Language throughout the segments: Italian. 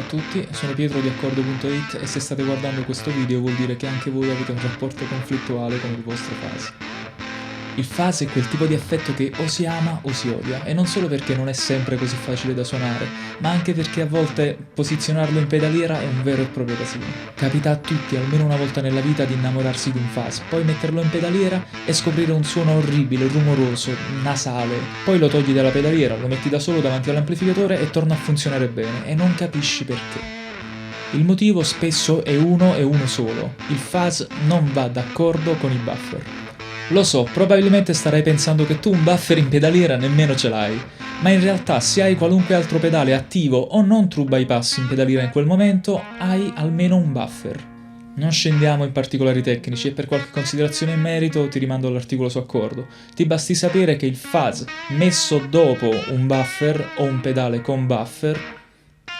tutti, sono Pietro di Accordo.it e se state guardando questo video vuol dire che anche voi avete un rapporto conflittuale con il vostro fuzz. Il fuzz è quel tipo di effetto che o si ama o si odia, e non solo perché non è sempre così facile da suonare, ma anche perché a volte posizionarlo in pedaliera è un vero e proprio casino. Capita a tutti almeno una volta nella vita di innamorarsi di un fuzz, poi metterlo in pedaliera e scoprire un suono orribile, rumoroso, nasale. Poi lo togli dalla pedaliera, lo metti da solo davanti all'amplificatore e torna a funzionare bene, e non capisci perché. Il motivo spesso è uno e uno solo: il fuzz non va d'accordo con i buffer. Lo so, probabilmente starai pensando che tu un buffer in pedaliera nemmeno ce l'hai, ma in realtà se hai qualunque altro pedale attivo o non true bypass in pedaliera in quel momento, hai almeno un buffer. Non scendiamo in particolari tecnici e per qualche considerazione in merito ti rimando all'articolo su Accordo. Ti basti sapere che il fuzz messo dopo un buffer o un pedale con buffer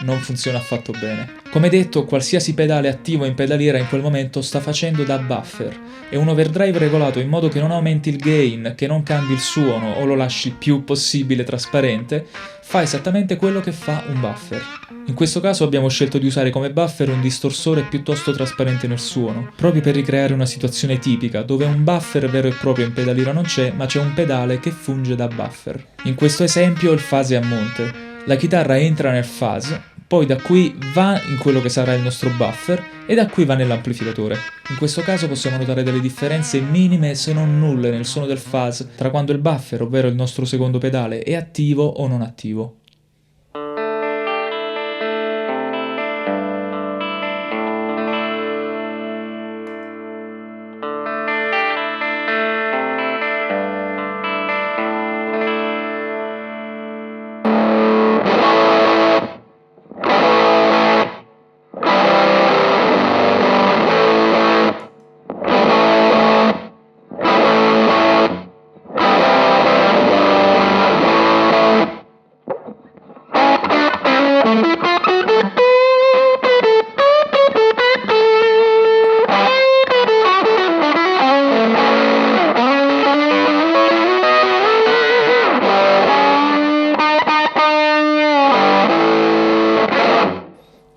non funziona affatto bene. Come detto, qualsiasi pedale attivo in pedaliera in quel momento sta facendo da buffer, e un overdrive regolato in modo che non aumenti il gain, che non cambi il suono o lo lasci il più possibile trasparente, fa esattamente quello che fa un buffer. In questo caso abbiamo scelto di usare come buffer un distorsore piuttosto trasparente nel suono, proprio per ricreare una situazione tipica, dove un buffer vero e proprio in pedaliera non c'è, ma c'è un pedale che funge da buffer. In questo esempio il fuzz è a monte. La chitarra entra nel fuzz, poi da qui va in quello che sarà il nostro buffer e da qui va nell'amplificatore. In questo caso possiamo notare delle differenze minime se non nulle nel suono del fuzz tra quando il buffer, ovvero il nostro secondo pedale, è attivo o non attivo.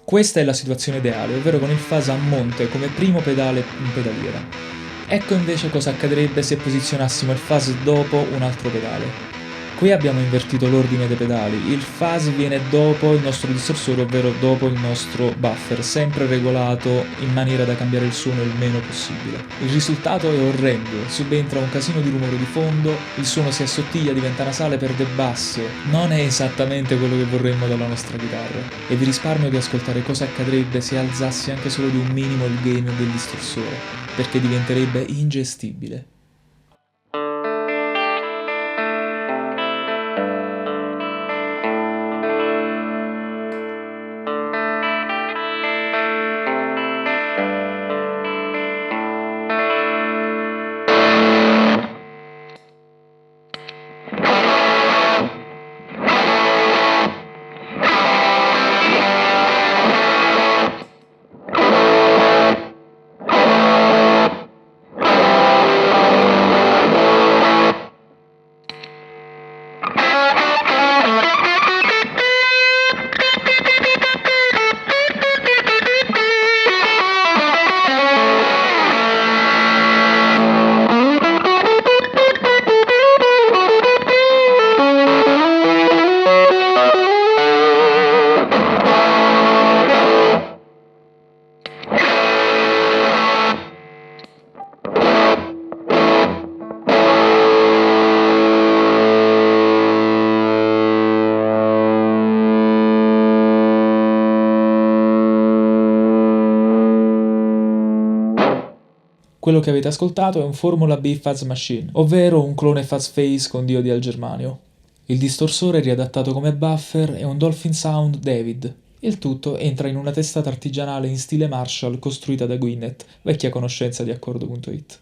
Questa è la situazione ideale, ovvero con il fuzz a monte come primo pedale in pedaliera. Ecco invece cosa accadrebbe se posizionassimo il fuzz dopo un altro pedale. Qui abbiamo invertito l'ordine dei pedali, il fuzz viene dopo il nostro distorsore, ovvero dopo il nostro buffer, sempre regolato in maniera da cambiare il suono il meno possibile. Il risultato è orrendo, subentra un casino di rumore di fondo, il suono si assottiglia, diventa nasale, perde basso, non è esattamente quello che vorremmo dalla nostra chitarra. E vi risparmio di ascoltare cosa accadrebbe se alzassi anche solo di un minimo il gain del distorsore, perché diventerebbe ingestibile. Quello che avete ascoltato è un Formula B Fuzz Machine, ovvero un clone fuzz face con diodi al germanio. Il distorsore riadattato come buffer è un Dolphin Sound David. Il tutto entra in una testata artigianale in stile Marshall costruita da Gwyneth, vecchia conoscenza di Accordo.it.